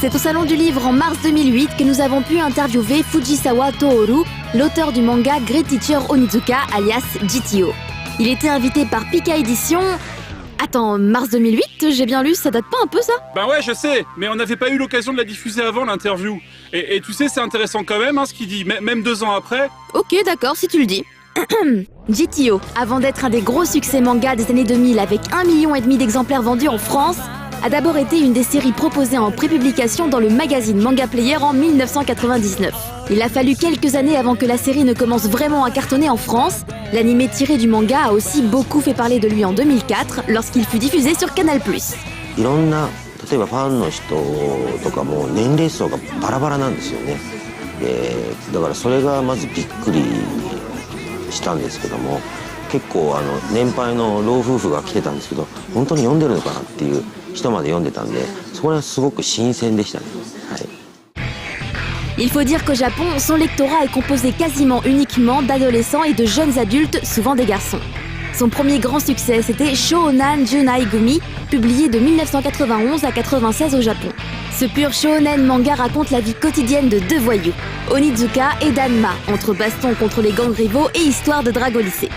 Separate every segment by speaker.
Speaker 1: C'est au Salon du Livre en mars 2008 que nous avons pu interviewer Fujisawa Tohoru, l'auteur du manga Great Teacher Onizuka, alias GTO. Il était invité par Pika Édition. Attends, mars 2008, j'ai bien lu, ça date pas un peu ça?
Speaker 2: Ben ouais, je sais, mais on n'avait pas eu l'occasion de la diffuser avant l'interview. Et tu sais, c'est intéressant quand même, ce qu'il dit, même 2 ans après.
Speaker 1: Ok, d'accord, si tu le dis. GTO, avant d'être un des gros succès manga des années 2000 avec 1,5 million d'exemplaires vendus en France, a d'abord été une des séries proposées en prépublication dans le magazine Manga Player en 1999. Il a fallu quelques années avant que la série ne commence vraiment à cartonner en France. L'animé tiré du manga a aussi beaucoup fait parler de lui en 2004 lorsqu'il fut diffusé sur Canal+.
Speaker 3: いろんな例えばファンの人とかも年齢層がバラバラなんですよね。だからそれがまずびっくりしたんですけども、結構年配の老夫婦が来てたんですけど、本当に読んでるのかなっていう人まで読んでたんで、そこら辺すごく新鮮でしたね。はい。
Speaker 1: Il faut dire qu'au Japon, son lectorat est composé quasiment uniquement d'adolescents et de jeunes adultes, souvent des garçons. Son premier grand succès, c'était Shōnen Junai Gumi, publié de 1991 à 96 au Japon. Ce pur shōnen manga raconte la vie quotidienne de 2 voyous, Onizuka et Danma, entre bastons contre les gangs rivaux et histoire de drague au lycée.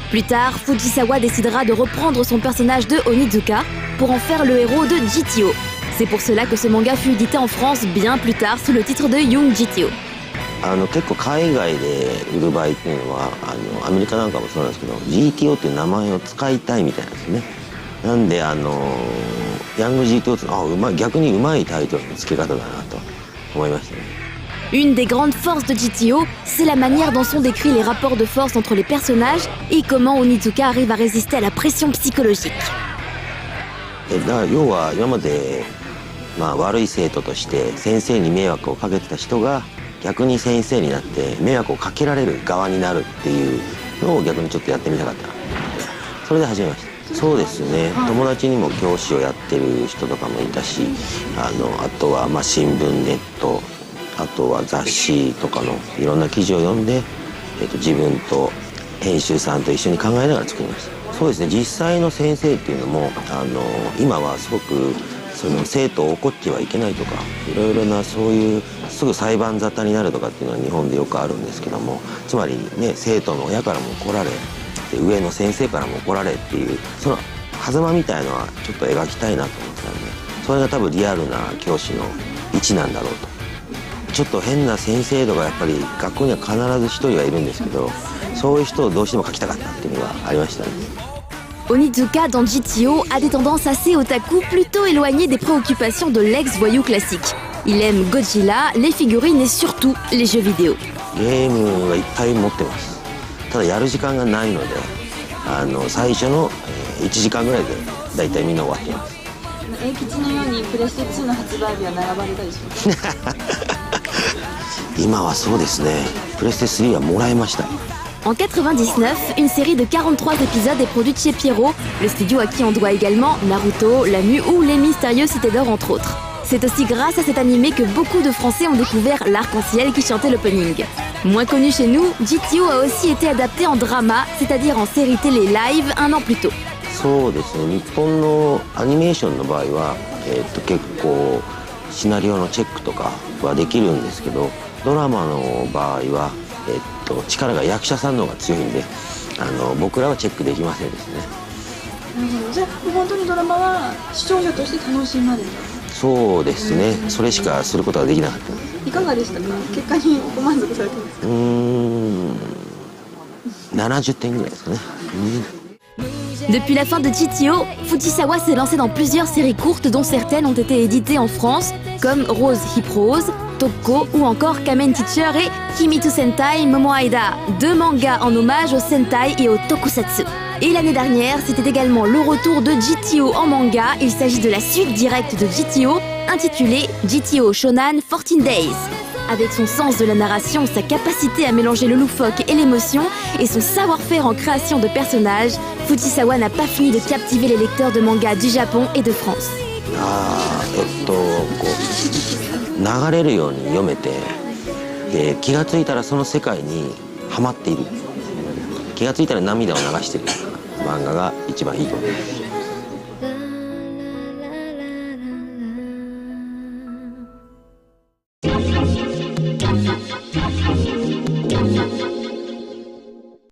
Speaker 1: Plus tard, Fujisawa décidera de reprendre son personnage de Onizuka pour en faire le héros de GTO. C'est pour cela que ce manga fut édité en France bien plus tard sous le titre de Young GTO.
Speaker 3: 結構海外で売る場合っていうのはアメリカなんかもそうなんですけど GTO っていう名前を使いたいみたいなんですね。なんでヤング GTO って逆にうまいタイトルの付け方だなと思いましたね。
Speaker 1: Une des grandes forces de GTO, c'est la manière dont sont décrits les rapports de force entre les personnages et comment Onizuka arrive à résister à la pression psychologique.
Speaker 3: 要は今まで悪い生徒として先生に迷惑をかけてた人が逆に先生になって迷惑をかけられる側になるっていうのを逆にちょっとやってみたかったな。それで始めました。そうですね、友達にも教師をやってる人とかもいたし、あとは新聞ネット、あとは雑誌とかのいろんな記事を読んで、自分と編集さんと一緒に考えながら作りました。そうですね、実際の先生っていうのも今はすごく生徒を怒ってはいけないとかいろいろなそういうすぐ裁判沙汰になるとかっていうのは日本でよくあるんですけども、つまりね生徒の親からも怒られ上の先生からも怒られっていうその狭間みたいのはちょっと描きたいなと思ってたんで、それが多分リアルな教師の位置なんだろうと。ちょっと変な先生とかやっぱり学校には必ず一人はいるんですけど、そういう人をどうしても描きたかったっていうのがありましたね。
Speaker 1: Onizuka dans GTO a des tendances assez otaku, plutôt éloignées des préoccupations de l'ex-voyou classique. Il aime Godzilla, les figurines et surtout les jeux vidéo.
Speaker 3: ゲームはいっぱい持ってます。ただやる時間がないので、最初の1時間ぐらいでだいたいみんな終わってます。
Speaker 4: 英吉のようにプレステ2の発売日は並ばれたりします。
Speaker 3: 今はそうですね。プレステ3はもらいました。
Speaker 1: En 99, une série de 43 épisodes est produite chez Pierrot, le studio à qui on doit également Naruto, Lamu ou Les Mystérieux Cités d'Or entre autres. C'est aussi grâce à cet animé que beaucoup de Français ont découvert l'arc-en-ciel qui chantait l'opening. Moins connu chez nous, GTO a aussi été adapté en drama, c'est-à-dire en série télé live 1 an plus tôt.
Speaker 3: そうですね、日本のアニメーションの場合は、結構シナリオのチェックとかはできるんですけど、ドラマの場合は力が役者さんの方が強いんで僕らはチェックできませんですね。
Speaker 4: なるほど。じゃあ本当にドラマは視聴者として楽しまれた。
Speaker 3: そうですね、それしかすることができなかった。
Speaker 4: いかがでしたか？結果にご満足されてますか
Speaker 3: ？70点ぐらいですかね。
Speaker 1: Depuis la fin de GTO, Fujisawa s'est lancé dans plusieurs séries courtes dont certaines ont été éditées en France, comme Rose Hip Rose, Tokko ou encore Kamen Teacher et Kimitu Sentai Momo Aida, 2 mangas en hommage au Sentai et au Tokusatsu. Et l'année dernière, c'était également le retour de GTO en manga. Il s'agit de la suite directe de GTO, intitulée GTO Shonan 14 Days. Avec son sens de la narration, sa capacité à mélanger le loufoque et l'émotion et son savoir-faire en création de personnages, Fujisawa n'a pas fini de captiver les lecteurs de manga du Japon et de France.
Speaker 3: 流れるように読めて、で気がついたらその世界にはまっている、気がついたら涙を流している漫画が一番いいと思います。